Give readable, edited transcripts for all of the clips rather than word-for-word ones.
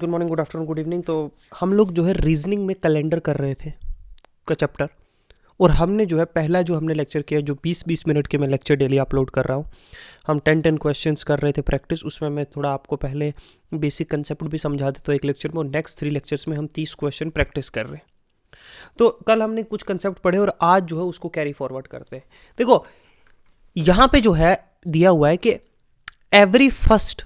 Good morning, good afternoon, good evening. तो हम लोग जो है रीजनिंग में कैलेंडर कर रहे थे का चैप्टर। और हमने जो है पहला जो हमने लेक्चर किया, जो 20-20 मिनट के मैं लेक्चर डेली अपलोड कर रहा हूँ, हम 10-10 क्वेश्चंस कर रहे थे प्रैक्टिस। उसमें मैं थोड़ा आपको पहले बेसिक कंसेप्ट भी समझा देता हूँ एक लेक्चर में, और नेक्स्ट 3 लेक्चर्स में हम 30 क्वेश्चन प्रैक्टिस कर रहे हैं। तो कल हमने कुछ कंसेप्ट पढ़े और आज जो है उसको कैरी फॉरवर्ड करते हैं। देखो यहाँ पे जो है दिया हुआ है कि every first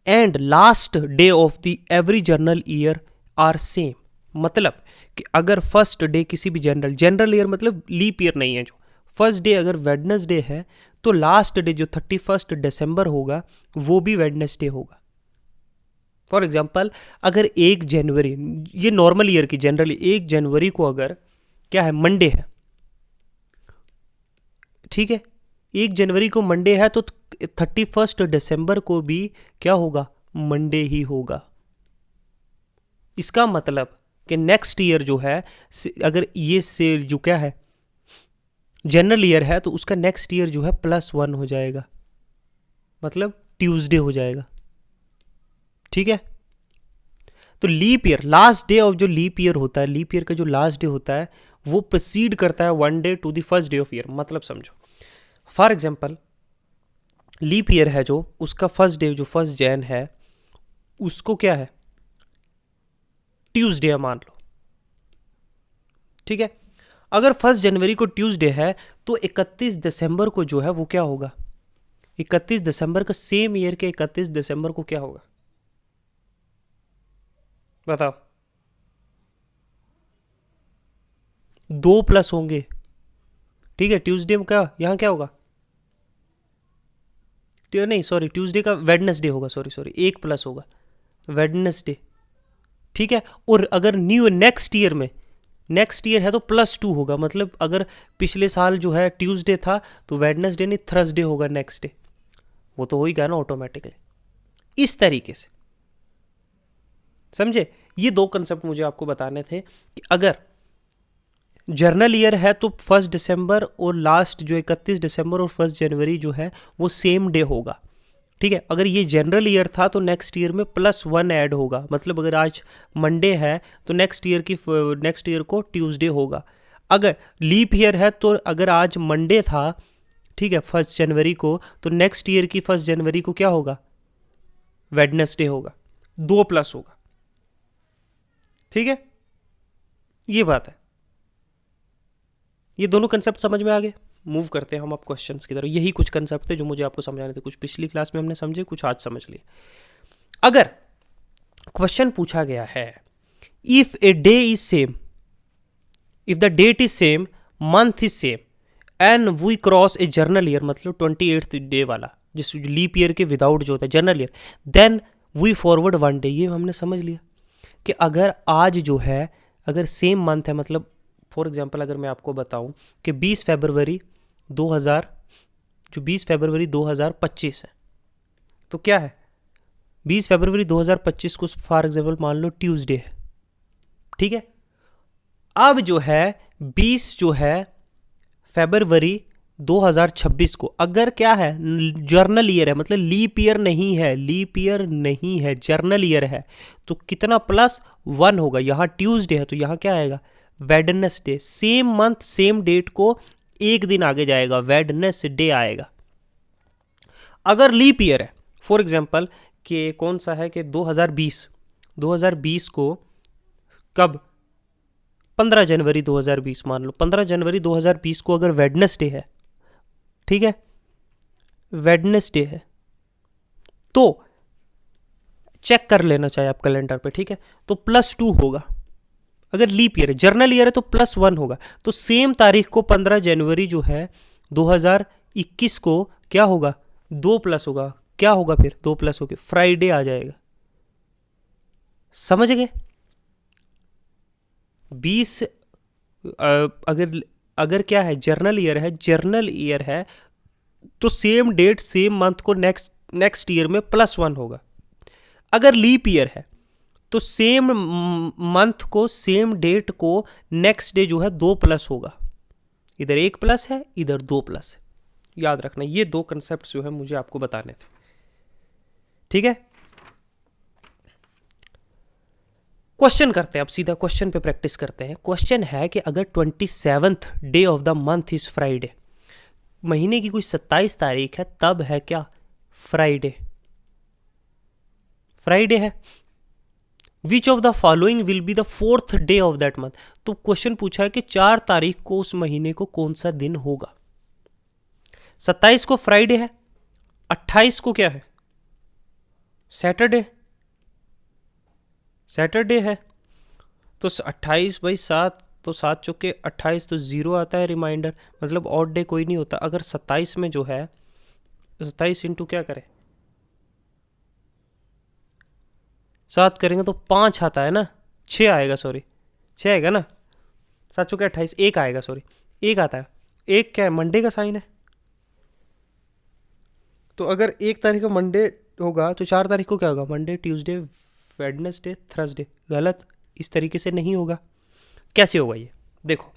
and last day of the every general year are same. मतलब कि अगर फर्स्ट डे किसी भी जनरल ईयर मतलब लीप ईयर नहीं है, जो फर्स्ट डे अगर वेडनेसडे है तो लास्ट डे जो 31 दिसंबर होगा वो भी वेडनेसडे होगा। फॉर एग्जाम्पल अगर 1 जनवरी, ये नॉर्मल ईयर की जनरली 1 जनवरी को अगर क्या है मंडे है, ठीक है, 1 जनवरी को मंडे है तो 31 दिसंबर को भी क्या होगा, मंडे ही होगा। इसका मतलब कि नेक्स्ट ईयर जो है, अगर ये से जो क्या है जनरल ईयर है तो उसका नेक्स्ट ईयर जो है +1 हो जाएगा, मतलब ट्यूसडे हो जाएगा। ठीक है, तो leap year last day of जो लीप ईयर होता है, लीप ईयर का जो लास्ट डे होता है वो प्रोसीड करता है 1 day to the first day of year. मतलब समझो, फॉर एग्जाम्पल लीप ईयर है जो उसका फर्स्ट डे जो 1 जैन है उसको क्या है, ट्यूसडे मान लो। ठीक है, अगर 1 जनवरी को ट्यूसडे है तो 31 दिसंबर को जो है वो क्या होगा, 31 दिसंबर का सेम ईयर के 31 दिसंबर को क्या होगा, बताओ। 2 प्लस होंगे। ठीक है, ट्यूसडे में क्या यहाँ क्या होगा, नहीं सॉरी, ट्यूसडे का वेडनेसडे होगा, सॉरी 1 प्लस होगा वेडनेसडे। ठीक है, और अगर न्यू नेक्स्ट ईयर में, नेक्स्ट ईयर है तो +2 होगा। मतलब अगर पिछले साल जो है ट्यूसडे था तो वेडनेसडे नहीं थर्सडे होगा नेक्स्ट डे, वो तो हो ही गया ना ऑटोमेटिकली। इस तरीके से समझे, ये 2 कंसेप्ट मुझे आपको बताने थे कि अगर जर्नल ईयर है तो 1 दिसंबर और लास्ट जो 31 दिसंबर और 1 जनवरी जो है वो सेम डे होगा। ठीक है, अगर ये जनरल ईयर था तो नेक्स्ट ईयर में +1 ऐड होगा। मतलब अगर आज मंडे है तो नेक्स्ट ईयर को ट्यूसडे होगा। अगर लीप ईयर है तो अगर आज मंडे था, ठीक है, 1 जनवरी को, तो नेक्स्ट ईयर की 1 जनवरी को क्या होगा, वेडनेसडे होगा, 2 प्लस होगा। ठीक है, ये बात है। ये दोनों कंसेप्ट समझ में आ गए। मूव करते हैं हम अब क्वेश्चंस की तरफ। यही कुछ कंसेप्ट थे जो मुझे आपको समझाने थे, कुछ पिछली क्लास में हमने समझे, कुछ आज समझ लिए। अगर क्वेश्चन पूछा गया है if a day is same, if the date is same, month is same and we cross a general year, मतलब 28th डे वाला, जिस लीप ईयर के विदाउट जो होता है general year, then we forward 1 day. ये हमने समझ लिया कि अगर आज जो है अगर सेम मंथ है, मतलब फॉर एग्जांपल अगर मैं आपको बताऊं कि 20 फरवरी 2025 है, तो क्या है 20 फरवरी 2025 को फॉर एग्जांपल मान लो ट्यूसडे है। ठीक है, अब जो है 20 जो है फरवरी 2026 को अगर क्या है जर्नल ईयर है, मतलब लीप ईयर नहीं है, लीप ईयर नहीं है, जर्नल ईयर है, तो कितना +1 होगा। यहाँ ट्यूसडे है तो यहाँ क्या आएगा, Wednesday. Same month same date को एक दिन आगे जाएगा, वेडनेसडे आएगा। अगर लीप ईयर है, फॉर एग्जांपल कि कौन सा है कि 2020 को कब, 15 जनवरी 2020 मान लो, 15 जनवरी 2020 को अगर वेडनेसडे है, ठीक है, वेडनेसडे है, तो चेक कर लेना चाहिए आप कैलेंडर पे। ठीक है, तो +2 होगा। अगर लीप ईयर है, जर्नल ईयर है तो +1 होगा। तो सेम तारीख को 15 जनवरी जो है 2021 को क्या होगा, 2 प्लस होगा। क्या होगा फिर, 2 प्लस होगा, फ्राइडे आ जाएगा। समझ गए। 20 अगर क्या है जर्नल ईयर है तो सेम डेट सेम मंथ को नेक्स्ट ईयर में +1 होगा। अगर लीप ईयर है तो सेम मंथ को सेम डेट को नेक्स्ट डे जो है 2 प्लस होगा। इधर 1 प्लस है, इधर 2 प्लस है। याद रखना, ये 2 कंसेप्ट जो है मुझे आपको बताने थे। ठीक है, क्वेश्चन करते हैं, अब सीधा क्वेश्चन पे प्रैक्टिस करते हैं। क्वेश्चन है कि अगर 27th day of the month is Friday, महीने की कोई 27 तारीख है, तब है क्या फ्राइडे, फ्राइडे है। Which of the following will be the 4th day of that month. तो क्वेश्चन पूछा है कि 4 तारीख को उस महीने को कौन सा दिन होगा। 27 को फ्राइडे है, 28 को क्या है सैटरडे, सैटरडे है। तो 28 बाई 7, तो 7 चौके 28, तो 0 आता है रिमाइंडर, मतलब ऑड डे कोई नहीं होता। अगर 27 में जो है 27 इंटू क्या करें 7 करेंगे तो 5 आता है ना, 6 आएगा, सॉरी 6 आएगा ना, 7 चौके 28, 1 आएगा, सॉरी 1 आता है। 1 क्या है मंडे का साइन है, तो अगर 1 तारीख को मंडे होगा तो 4 तारीख को क्या होगा मंडे, ट्यूसडे, वेडनेसडे, थर्सडे। गलत, इस तरीके से नहीं होगा। कैसे होगा ये देखो,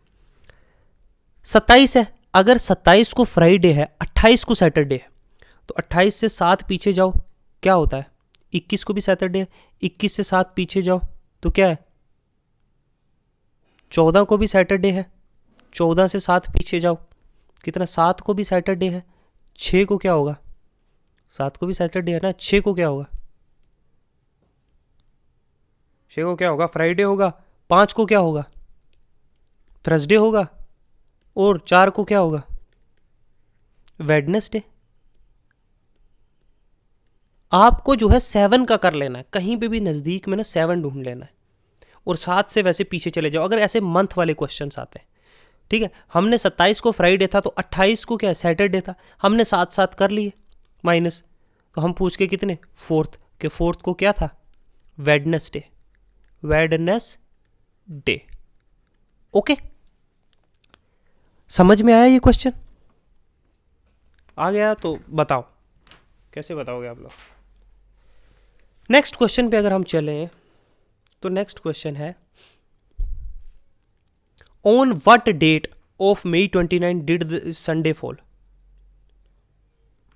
27 है, अगर 27 को फ्राइडे है, 28 को सैटरडे है, तो 28 से 7 पीछे जाओ क्या होता है 21 को भी सैटरडे है, 21 से 7 पीछे जाओ तो क्या है 14 को भी सैटरडे है, 14 से 7 पीछे जाओ कितना 7 को भी सैटरडे है, 6 को क्या होगा 7 को भी सैटरडे है ना, 6 को क्या होगा 6 को क्या होगा फ्राइडे होगा, 5 को क्या होगा थर्सडे होगा, और 4 को क्या होगा वेडनेसडे। आपको जो है 7 का कर लेना है, कहीं पे भी नज़दीक में ना 7 ढूंढ लेना है, और 7 से वैसे पीछे चले जाओ अगर ऐसे मंथ वाले क्वेश्चंस आते हैं। ठीक है, हमने 27 को फ्राइडे था तो 28 को क्या सैटरडे था, हमने 7 कर लिए माइनस, तो हम पूछ के कितने 4th के 4th को क्या था वेडनेसडे, वेडनेसडे। ओके, समझ में आया ये क्वेश्चन? आ गया तो बताओ कैसे बताओगे आप लोग। नेक्स्ट क्वेश्चन पे अगर हम चलें तो next question is on what date of May 29 did the Sunday fall.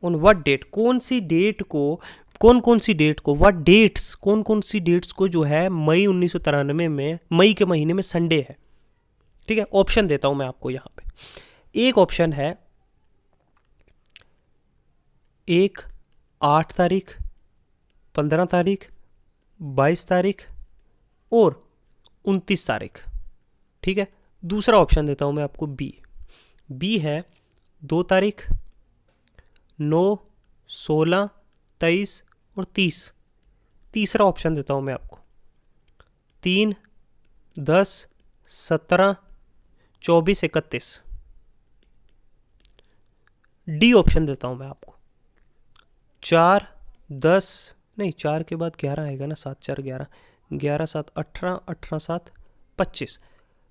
On what date, कौन सी डेट को, कौन सी डेट को, व्हाट डेट्स, कौन सी डेट्स को जो है मई 1993 में, मई के महीने में संडे है। ठीक है, ऑप्शन देता हूं मैं आपको यहां पे। एक ऑप्शन है 8 तारीख, 15 तारीख, 22 तारीख और 29 तारीख। ठीक है, दूसरा ऑप्शन देता हूं मैं आपको बी है 2 तारीख, 9, 16, 23 और 30। तीसरा ऑप्शन देता हूं मैं आपको 3, 10, 17, 24, 31। डी ऑप्शन देता हूं मैं आपको 4, 10, नहीं 4 के बाद 11 आएगा ना, 7, 4, 11, 11, 7, 18, 18, 7, 25।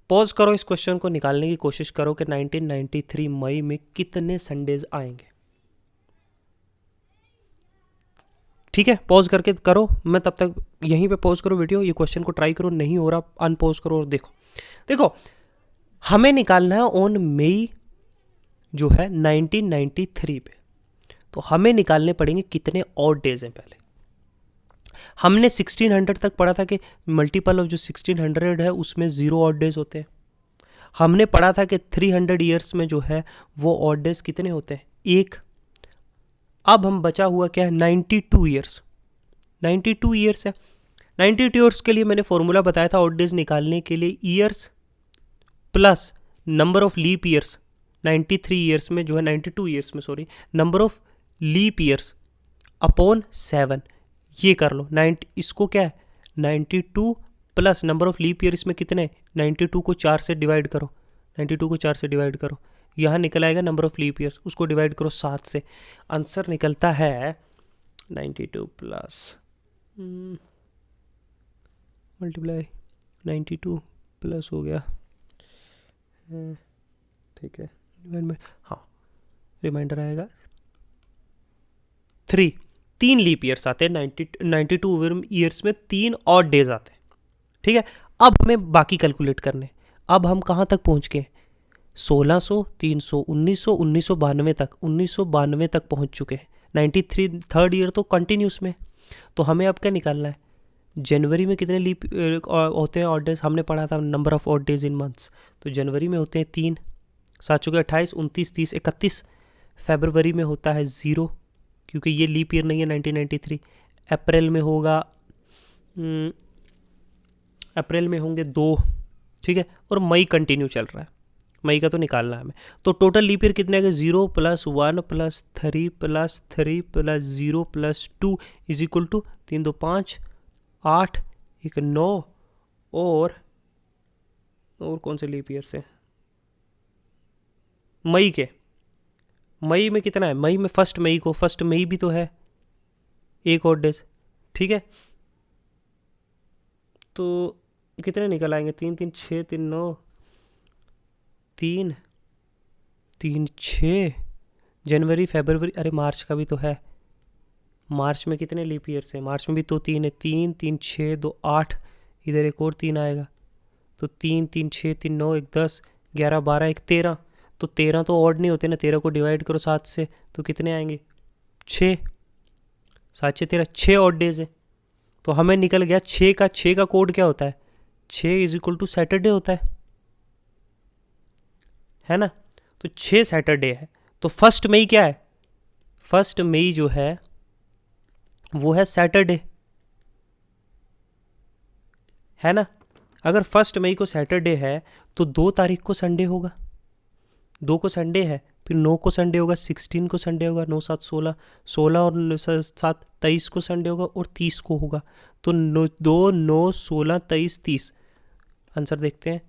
पॉज करो, इस क्वेश्चन को निकालने की कोशिश करो कि 1993 मई में कितने संडेज आएंगे। ठीक है, पॉज करके करो, मैं तब तक यहीं पे पॉज करो वीडियो, ये क्वेश्चन को ट्राई करो, नहीं हो रहा अनपॉज करो और देखो हमें निकालना है ऑन मई जो है 1993 पे, तो हमें निकालने पड़ेंगे कितने ऑड डेज हैं। पहले हमने 1600 तक पढ़ा था कि मल्टीपल ऑफ जो 1600 है उसमें 0 ऑड डेज होते हैं। हमने पढ़ा था कि 300 ईयर्स में जो है वो ऑड डेज कितने होते हैं 1। अब हम बचा हुआ क्या है 92 ईयर्स, 92 ईयर्स है। 92 ईयर्स के लिए मैंने फॉर्मूला बताया था ऑड डेज निकालने के लिए, years plus number of leap years. 93 years में जो है 92 ईयर्स में sorry, number of leap years upon 7, ये कर लो। इसको क्या है 92 plus number of leap year, इसमें कितने 92 को 4 से डिवाइड करो, 92 को 4 से डिवाइड करो, यहाँ निकल आएगा नंबर ऑफ लीप ईयर्स, उसको डिवाइड करो 7 से, आंसर निकलता है 92 प्लस मल्टीप्लाई 92 प्लस हो गया, ठीक है, हाँ रिमाइंडर आएगा 3 लीप ईयर्स आते हैं 92 ईयर्स में 3 और डेज आते हैं। ठीक है, अब हमें बाकी कैलकुलेट करने, अब हम कहाँ तक पहुँच गए 1600, 300, 1900, 1992 तक पहुँच चुके हैं। 93 थर्ड ईयर तो कंटिन्यूस में, तो हमें अब क्या निकालना है जनवरी में कितने लीप होते हैं ऑड डेज, हमने पढ़ा था number of odd days in months. तो जनवरी में होते हैं 3, 7 चौके 28, 29, 30, 31। फरवरी में होता है 0 क्योंकि ये लीप ईयर नहीं है 1993। अप्रैल में होगा अप्रैल में होंगे 2, ठीक है। और मई कंटिन्यू चल रहा है, मई का तो निकालना है हमें। तो टोटल लीप ईयर कितने आ गए, 0 + 1 + 3 + 3 + 0 + 2 = 3 2 5 8 1 9। और कौन से लीप ईयर से, मई में कितना है, मई में 1 मई भी तो है एक और डेज, ठीक है। तो कितने निकल आएंगे, 3 3 6 3 9 3 3 6। जनवरी फरवरी, अरे मार्च का भी तो है, मार्च में कितने लीप ईयर्स हैं, मार्च में भी तो 3 है, 3 3 6 2 8, इधर एक और 3 आएगा। तो 3 3 6 3 9 1 10 11 12 1 13। तो 13 तो ऑड नहीं होते ना, 13 को डिवाइड करो 7 से तो कितने आएंगे, 6। 7 6 13, 6 ऑड डेज है। तो हमें निकल गया 6 का कोड क्या होता है, 6 = सैटरडे होता है ना। तो 6 सैटरडे है। तो 1 मई क्या है, 1 मई जो है वो है सैटरडे, है ना। अगर 1 मई को सैटरडे है तो 2 तारीख को संडे होगा, 2 को संडे है, फिर 9 को संडे होगा, 16 को संडे होगा, 9 7 16, 16 और 7 23 को संडे होगा और 30 को होगा। तो 2 9 16 23 30, आंसर देखते हैं,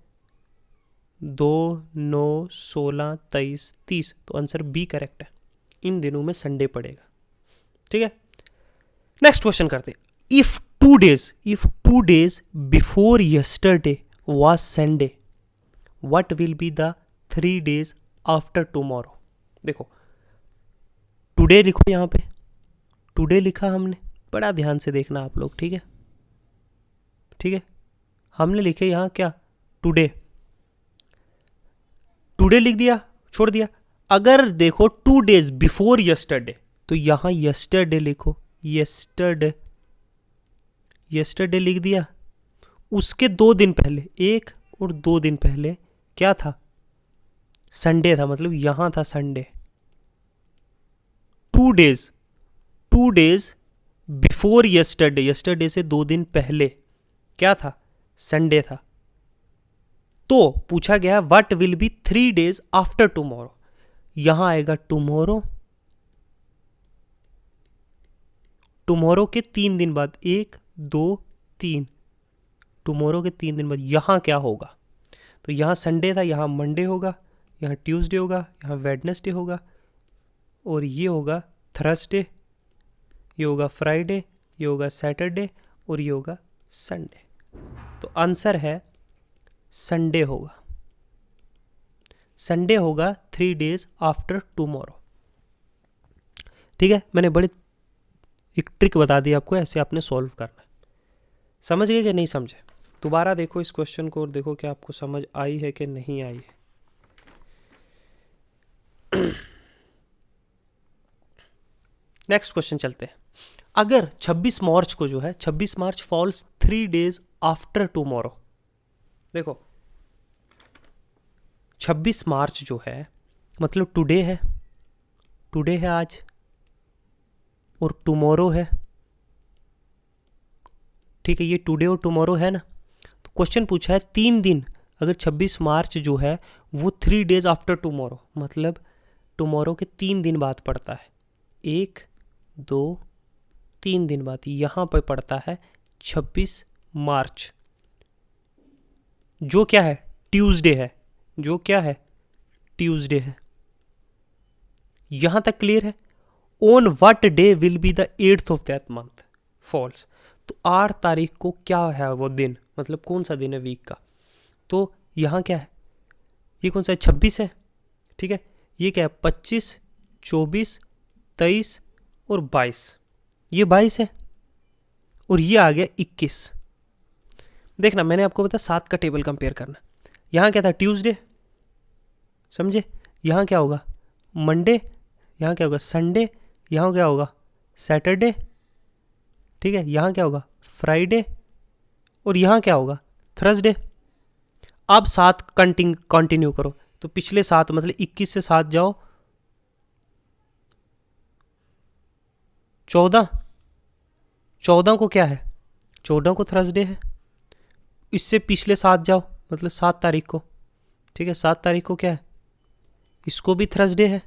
2 9 16 23 30। तो आंसर बी करेक्ट है, इन दिनों में संडे पड़ेगा, ठीक है। नेक्स्ट क्वेश्चन करते हैं। If 2 days before yesterday was Sunday, what will be the 3 days after tomorrow. देखो टुडे लिखो, यहाँ पे टुडे लिखा हमने, बड़ा ध्यान से देखना आप लोग, ठीक है, ठीक है। हमने लिखे यहाँ क्या, टुडे लिख दिया, छोड़ दिया। अगर देखो 2 days बिफोर यस्टरडे, तो यहाँ यस्टरडे लिखो, यस्टरडे लिख दिया। उसके 2 दिन पहले, 1 और 2 दिन पहले क्या था, संडे था, मतलब यहां था संडे। 2 days बिफोर यस्टरडे से 2 दिन पहले क्या था, संडे था। तो पूछा गया what will be 3 days after tomorrow. यहां आएगा टुमारो के 3 दिन बाद, 1 2 3, टुमारो के 3 दिन बाद यहां क्या होगा। तो यहां संडे था, यहां मंडे होगा, यहाँ ट्यूसडे होगा, यहाँ वेडनेसडे होगा, और ये होगा थर्सडे, ये होगा फ्राइडे, ये होगा सैटरडे, और ये होगा संडे। तो आंसर है संडे होगा, 3 days आफ्टर टुमारो, ठीक है। मैंने बड़ी एक ट्रिक बता दी आपको, ऐसे आपने सॉल्व करना है। समझ गए कि नहीं समझे, दोबारा देखो इस क्वेश्चन को और देखो कि आपको समझ आई है कि नहीं आई है। नेक्स्ट क्वेश्चन चलते हैं। अगर 26 मार्च को जो है, 26 मार्च फॉल्स 3 days आफ्टर टुमारो। देखो 26 मार्च जो है मतलब टुडे है आज, और टुमारो है, ठीक है। ये टुडे और टुमारो है ना। तो क्वेश्चन पूछा है 3 दिन, अगर 26 मार्च जो है वो 3 days आफ्टर टुमारो, मतलब टुमारो के 3 दिन बाद पड़ता है, 1 2 3 दिन बाद यहाँ पर पड़ता है 26 मार्च, जो क्या है, ट्यूसडे है, जो क्या है, ट्यूसडे है। यहां तक क्लियर है। On what day will be the 8th of that month falls. तो 8 तारीख को क्या है वो दिन, मतलब कौन सा दिन है वीक का। तो यहां क्या है, ये कौन सा है, 26 है, ठीक है। ये क्या है, 25 24 23 और 22, ये 22 है, और ये आ गया 21। देखना मैंने आपको बताया 7 का टेबल कंपेयर करना। यहाँ क्या था, ट्यूसडे, समझे। यहाँ क्या होगा, मंडे, यहाँ क्या होगा संडे, यहाँ क्या होगा सैटरडे, ठीक है। यहाँ क्या होगा फ्राइडे, और यहाँ क्या होगा, थर्सडे। अब 7 कंटिन्यू करो, तो पिछले 7 मतलब 21 से 7 जाओ 14, 14 को क्या है, 14 को थर्सडे है। इससे पिछले 7 जाओ मतलब 7 तारीख को, ठीक है, 7 तारीख को क्या है, इसको भी थर्सडे है।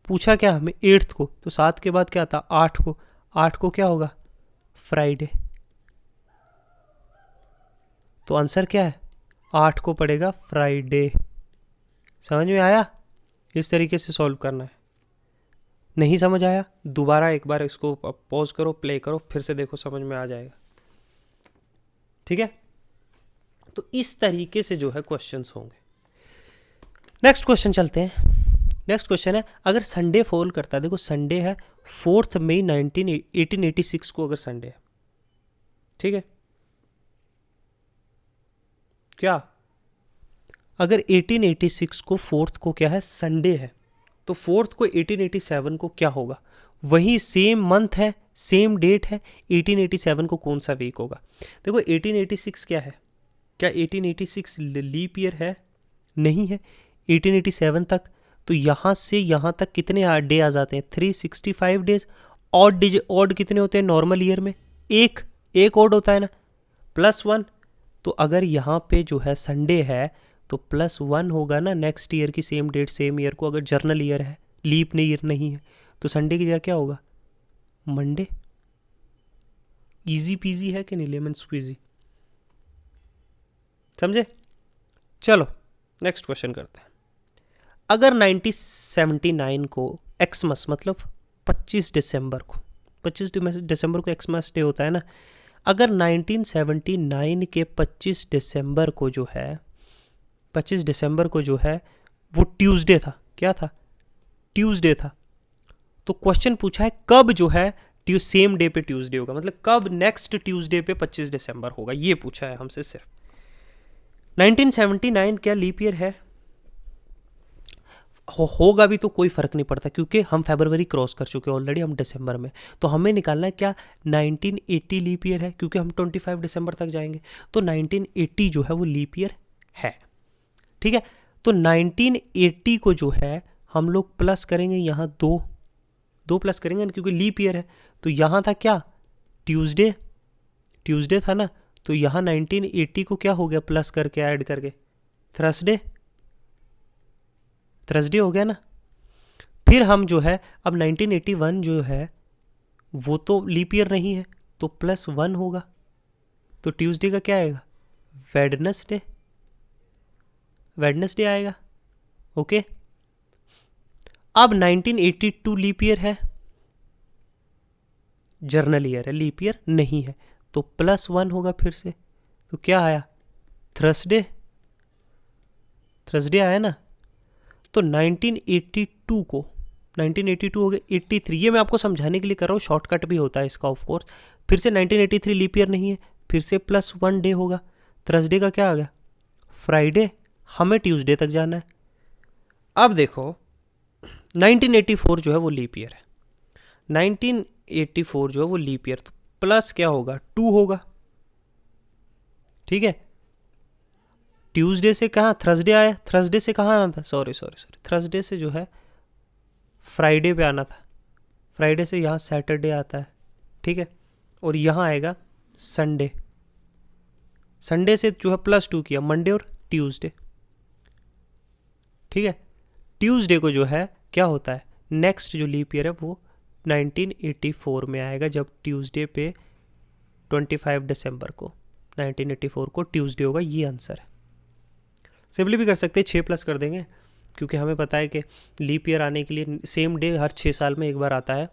पूछा क्या हमें 8th को, तो 7 के बाद क्या था 8 को, 8 को क्या होगा, फ्राइडे। तो आंसर क्या है, 8 को पड़ेगा फ्राइडे। समझ में आया, इस तरीके से सॉल्व करना है। नहीं समझ आया, दोबारा एक बार इसको पॉज करो, प्ले करो, फिर से देखो, समझ में आ जाएगा। ठीक है, तो इस तरीके से जो है क्वेश्चंस होंगे। नेक्स्ट क्वेश्चन चलते हैं। नेक्स्ट क्वेश्चन है, अगर संडे फॉल करता है, देखो संडे है 4 मई 1886 को, अगर संडे है, ठीक है, क्या अगर 1886 को 4th को क्या है, संडे है, तो 4th को 1887 को क्या होगा, वही सेम मंथ है, सेम डेट है, 1887 को कौन सा वीक होगा। देखो 1886 क्या है, क्या 1886 लीप ईयर है, नहीं है। 1887 तक, तो यहाँ से यहाँ तक कितने डे आ जाते हैं, 365 डेज। ऑड कितने होते हैं नॉर्मल ईयर में, एक ऑड होता है ना, +1। तो अगर यहाँ पे जो है संडे है तो +1 होगा ना, नेक्स्ट ईयर की सेम डेट सेम ईयर को। अगर जर्नल ईयर है, लीप ईयर नहीं है, तो संडे की जगह क्या होगा, मंडे। इजी पीजी है कि नहीं, लेमन स्क्वीजी, समझे। चलो नेक्स्ट क्वेश्चन करते हैं। अगर 1979 को एक्समस मतलब 25 दिसंबर को, 25 दिसंबर को एक्समस डे होता है ना, अगर 1979 के 25 दिसंबर को जो है, 25 दिसंबर को जो है वो ट्यूसडे था, क्या था, ट्यूसडे था, तो क्वेश्चन पूछा है कब जो है सेम डे पे ट्यूसडे होगा, मतलब कब नेक्स्ट ट्यूसडे पे 25 दिसंबर होगा, ये पूछा है हमसे सिर्फ। 1979 क्या लीप ईयर है, होगा भी तो कोई फर्क नहीं पड़ता, क्योंकि हम फरवरी क्रॉस कर चुके हैं ऑलरेडी, हम दिसंबर में। तो हमें निकालना है क्या 1980 लीप ईयर है, क्योंकि हम 25 दिसंबर तक जाएंगे, तो 1980 जो है वो लीप ईयर है। ठीक है, तो 1980 को जो है हम लोग प्लस करेंगे, यहाँ दो प्लस करेंगे क्योंकि लीप ईयर है। तो यहाँ था क्या, ट्यूसडे था ना, तो यहाँ 1980 को क्या हो गया, प्लस करके ऐड करके थर्सडे हो गया ना। फिर हम जो है अब 1981 जो है वो तो लीप ईयर नहीं है, तो +1 होगा, तो ट्यूसडे का क्या आएगा, वेडनेसडे आएगा। ओके, अब 1982 लीप ईयर है, जर्नल ईयर है, लीप ईयर नहीं है, तो +1 होगा फिर से, तो क्या आया, थर्सडे आया ना। तो 1982 को 1982 हो गया 83, ये मैं आपको समझाने के लिए कर रहा हूँ, शॉर्टकट भी होता है इसका ऑफ कोर्स। फिर से 1983 लीप ईयर नहीं है, फिर से +1 डे होगा, थर्सडे का क्या आ गया, फ्राइडे, हमें ट्यूसडे तक जाना है। अब देखो 1984 जो है वो लीप ईयर है, 1984 जो है वो लीप ईयर, तो प्लस क्या होगा, 2 होगा। ठीक है, ट्यूसडे से कहाँ थर्सडे आया, थर्सडे से कहाँ आना था, सॉरी थर्सडे से जो है फ्राइडे पे आना था, फ्राइडे से यहाँ सैटरडे आता है। ठीक है, और यहाँ आएगा संडे से जो है +2 किया, मंडे और ट्यूसडे। ठीक है, ट्यूसडे को जो है क्या होता है, नेक्स्ट जो लीप ईयर है वो 1984 में आएगा, जब ट्यूसडे पे 25 दिसंबर को 1984 को ट्यूसडे होगा, ये आंसर है। सिंपली भी कर सकते हैं, 6 प्लस कर देंगे, क्योंकि हमें पता है कि लीप ईयर आने के लिए सेम डे हर 6 साल में एक बार आता है,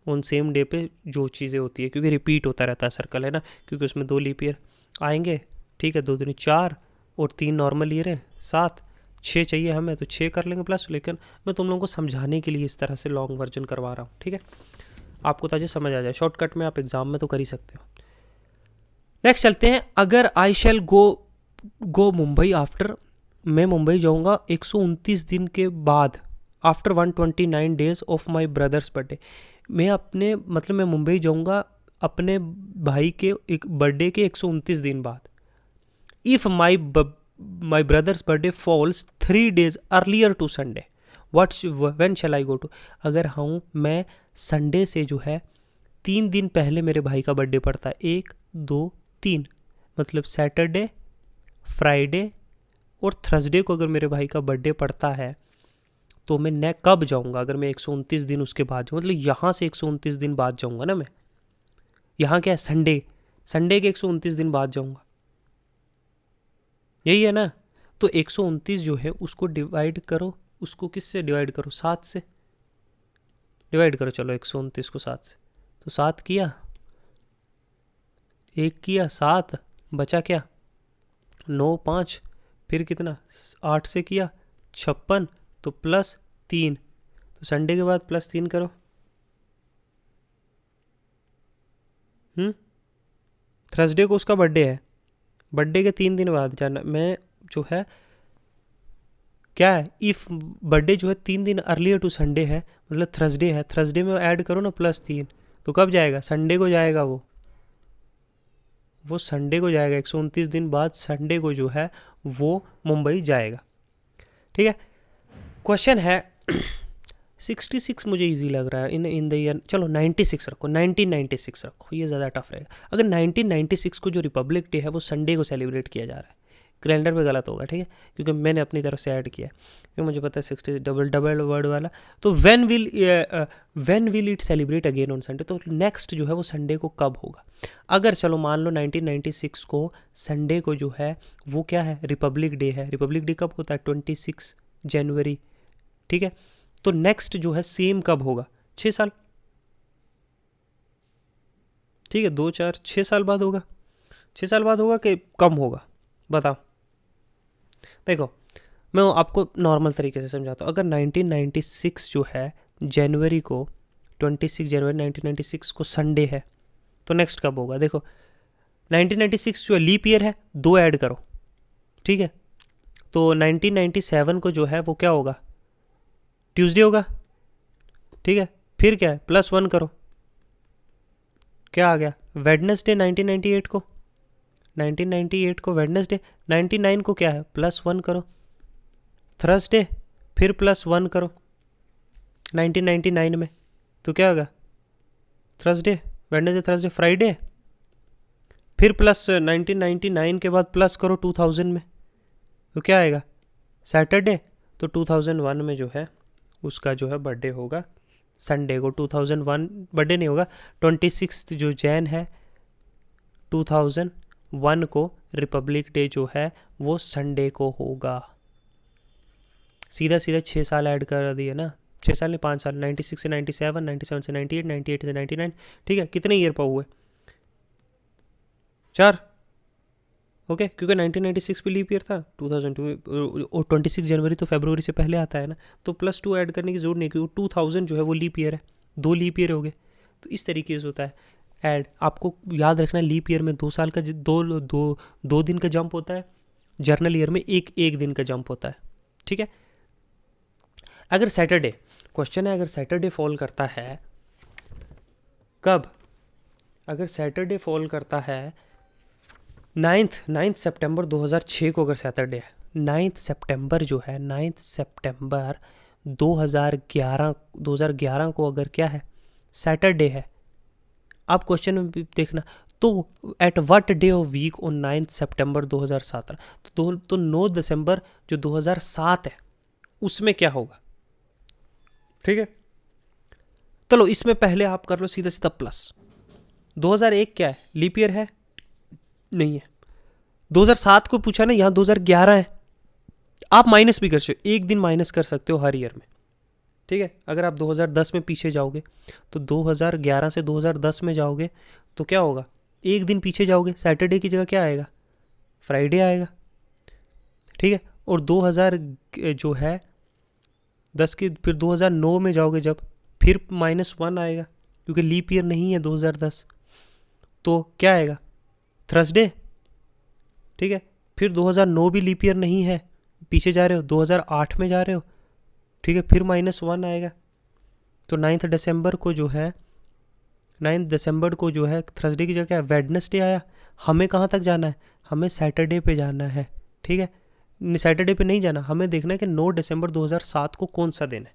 उन सेम डे पे जो चीज़ें होती है, क्योंकि रिपीट होता रहता है सर्कल, है ना, क्योंकि उसमें 2 लीप ईयर आएंगे। ठीक है, 2 दूनी 4 और 3 नॉर्मल ईयर है, 7, 6 चाहिए हमें, तो 6 कर लेंगे प्लस। लेकिन मैं तुम लोगों को समझाने के लिए इस तरह से लॉन्ग वर्जन करवा रहा हूँ, ठीक है, आपको ताकि समझ आ जाए। शॉर्टकट में आप एग्जाम में तो कर ही सकते हो। नेक्स्ट चलते हैं, अगर आई शैल गो मुंबई आफ्टर, मैं मुंबई जाऊंगा 129 दिन के बाद, after 129 days of my brother's birthday, मैं अपने मतलब मैं मुंबई जाऊंगा अपने भाई के एक बर्थडे के 129 दिन बाद। If my brother's birthday falls 3 days earlier to Sunday, when shall I go to. अगर हूँ मैं संडे से जो है 3 दिन पहले मेरे भाई का बर्थडे पड़ता है, 1 2 3, मतलब सैटरडे, फ्राइडे और थर्सडे को अगर मेरे भाई का बर्थडे पड़ता है तो मैं कब जाऊंगा? अगर मैं 129 दिन उसके बाद जाऊँ, मतलब यहाँ से 129 दिन बाद जाऊंगा ना मैं। यहाँ क्या है? संडे के 129 दिन बाद जाऊंगा, यही है ना। तो 129 जो है उसको डिवाइड करो, उसको किससे डिवाइड करो? 7 से डिवाइड करो। चलो 129 को 7 से, तो 7 किया, 1 किया, 7 बचा क्या? 9 5, फिर कितना? 8 से किया 56, तो +3, तो संडे के बाद +3 करो। थर्सडे को उसका बर्थडे है, बर्थडे के 3 दिन बाद जाना। मैं जो है क्या है, इफ़ बर्थडे जो है 3 दिन अर्लियर टू संडे है, मतलब थर्सडे है, थर्सडे में ऐड करो ना +3, तो कब जाएगा? संडे को जाएगा। वो संडे को जाएगा। 129 दिन बाद संडे को जो है वो मुंबई जाएगा। ठीक है। क्वेश्चन है 66 मुझे इजी लग रहा है इन द ईयर। चलो 96 रखो, 1996 रखो, ये ज़्यादा टफ रहेगा। अगर 1996 को जो रिपब्लिक डे है वो संडे को सेलिब्रेट किया जा रहा है, कैलेंडर पे गलत होगा, ठीक है, क्योंकि मैंने अपनी तरफ से ऐड किया है, क्योंकि मुझे पता है 60 डबल वर्ड वाला। तो when will it celebrate again on Sunday, तो नेक्स्ट जो है वो संडे को कब होगा? अगर चलो मान लो 1996 को संडे को जो है वो क्या है? रिपब्लिक डे है। रिपब्लिक डे कब होता है? 26 जनवरी, ठीक है। तो नेक्स्ट जो है सेम कब होगा? 6 साल, ठीक है, 2 4 6 साल बाद होगा। 6 साल बाद होगा कि कम होगा? बताओ। देखो मैं आपको नॉर्मल तरीके से समझाता हूँ। अगर 1996 जो है जनवरी को, 26 जनवरी 1996 को संडे है, तो नेक्स्ट कब होगा? देखो 1996 जो लीप ईयर है, 2 ऐड करो, ठीक है। तो 1997 को जो है वो क्या होगा? ट्यूसडे होगा, ठीक है। फिर क्या है? +1 करो, क्या आ गया? वेडनेसडे 1998 को, 1998 को वेडनेसडे। 99 को क्या है? +1 करो, थर्सडे, फिर +1 करो 1999 में, तो क्या होगा? थर्सडे, वेडनेसडे, थर्सडे, फ्राइडे, फिर प्लस 1999 के बाद प्लस करो 2000 में, तो क्या आएगा? सैटरडे। तो 2001 में जो है उसका जो है बर्थडे होगा संडे को। 2001 बर्थडे नहीं होगा, 26 जो जैन है 2001 को रिपब्लिक डे जो है वो संडे को होगा। सीधा सीधा 6 साल ऐड कर दिए ना, 6 साल नहीं 5 साल, 96 से 97, 97 से 98, 98 से 99, ठीक है। कितने ईयर पर हुए? 4, ओके, क्योंकि 1996 भी लीप ईयर था, 2002 और 26 जनवरी तो फरवरी से पहले आता है ना, तो +2 ऐड करने की जरूरत नहीं, क्योंकि 2000 जो है वो लीप ईयर है, 2 लीप ईयर हो गए। तो इस तरीके से होता है ऐड। आपको याद रखना लीप ईयर में 2 साल का 2 दिन का जंप होता है, जर्नल ईयर में एक दिन का जंप होता है, ठीक है। अगर सैटरडे, क्वेश्चन है अगर सैटरडे फॉल करता है कब? अगर सैटरडे फॉल करता है 9 सितंबर 2006 को, अगर सैटरडे है 9 सितंबर जो है 9 सितंबर 2011 को अगर क्या है? सैटरडे है। आप क्वेश्चन में भी देखना, तो at what day of week on 9 सितंबर 2017, तो 9 दिसंबर जो 2007 है उसमें क्या होगा, ठीक है। चलो इसमें पहले आप कर लो सीधा सीधा प्लस। 2001 क्या है? लीप ईयर है? नहीं है। 2007 को पूछा ना, यहाँ 2011 है। आप माइनस भी कर सकते हो, एक दिन माइनस कर सकते हो हर ईयर में, ठीक है। अगर आप 2010 में पीछे जाओगे तो 2011 से 2010 में जाओगे तो क्या होगा? एक दिन पीछे जाओगे, सैटरडे की जगह क्या आएगा? फ्राइडे आएगा, ठीक है। और 2000 जो है 10 की, फिर 2009 में जाओगे जब, फिर -1 आएगा, क्योंकि लीप ईयर नहीं है 2010, तो क्या आएगा? थर्सडे, ठीक है। फिर 2009 भी लीप ईयर नहीं है, पीछे जा रहे हो, 2008 में जा रहे हो, ठीक है, फिर -1 आएगा। तो 9 दिसंबर को जो है 9 दिसंबर को जो है थर्सडे की जगह वेडनेसडे आया, हमें कहाँ तक जाना है, हमें सैटरडे पे जाना है, ठीक है। सैटरडे पे नहीं जाना, हमें देखना है कि 9 दिसंबर 2007 को कौन सा दिन है,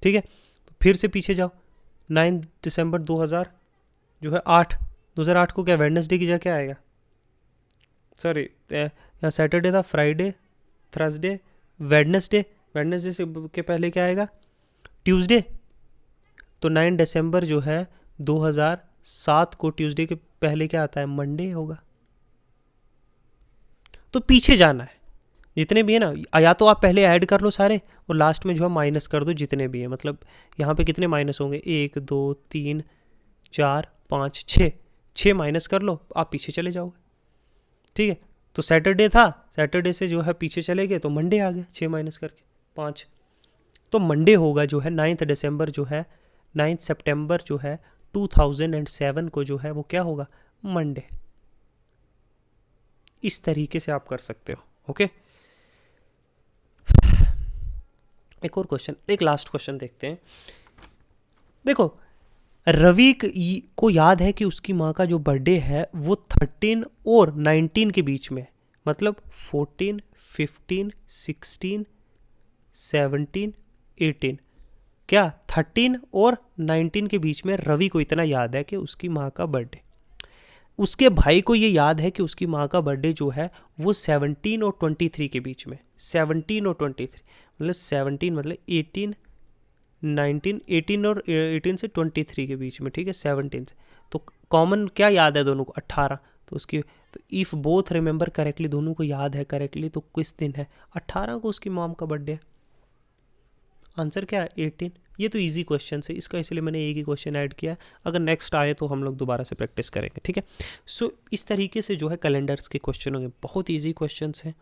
ठीक है। तो फिर से पीछे जाओ, 9 दिसंबर 2000 जो है 2008 को क्या वेडनेसडे की जगह क्या आएगा, सॉरी यहाँ सैटरडे था, फ्राइडे, थर्सडे, वेडनेसडे से के पहले क्या आएगा, ट्यूसडे। तो 9 दिसंबर जो है 2007 को ट्यूसडे के पहले क्या आता है, मंडे होगा। तो पीछे जाना है जितने भी है ना, या तो आप पहले ऐड कर लो सारे और लास्ट में जो है माइनस कर दो जितने भी है, मतलब यहाँ पे कितने माइनस होंगे, 1 2 3 4 5 6 माइनस कर लो, आप पीछे चले जाओगे, ठीक है। तो सैटरडे था, सैटरडे से जो है पीछे चले गए तो मंडे आ गया 6 माइनस करके 5। तो मंडे होगा जो है 9 दिसंबर जो है 9 सितंबर जो है 2007 को जो है वो क्या होगा, मंडे। इस तरीके से आप कर सकते हो, ओके। एक और क्वेश्चन, एक लास्ट क्वेश्चन देखते हैं। देखो रवि को याद है कि उसकी माँ का जो बर्थडे है वो 13 और 19 के बीच में, मतलब 14 15 16 17 18, क्या 13 और 19 के बीच में रवि को इतना याद है कि उसकी माँ का बर्थडे, उसके भाई को ये याद है कि उसकी माँ का बर्थडे जो है वो 17 और 23 के बीच में, 17 और 23 मतलब 17 मतलब 18 19 18 और 18 से 23 के बीच में, ठीक है, 17 से। तो कॉमन क्या याद है दोनों को, 18। तो उसकी तो इफ़ बोथ रिमेंबर करेक्टली, दोनों को याद है करेक्टली, तो किस दिन है, 18 को उसकी मॉम का बर्थडे है। आंसर क्या है, 18। ये तो इजी क्वेश्चन है, इसका इसलिए मैंने एक ही क्वेश्चन ऐड किया है। अगर नेक्स्ट आए तो हम लोग दोबारा से प्रैक्टिस करेंगे, ठीक है। सो इस तरीके से जो है कैलेंडर्स के क्वेश्चन होंगे, बहुत ईजी क्वेश्चन हैं।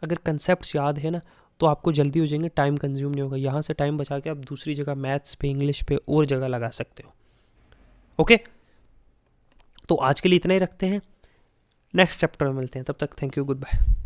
अगर कंसेप्ट याद है ना तो आपको जल्दी हो जाएंगे, टाइम कंज्यूम नहीं होगा, यहाँ से टाइम बचा के आप दूसरी जगह मैथ्स पे, इंग्लिश पे और जगह लगा सकते हो, ओके। तो आज के लिए इतना ही रखते हैं, नेक्स्ट चैप्टर में मिलते हैं, तब तक थैंक यू, गुड बाय।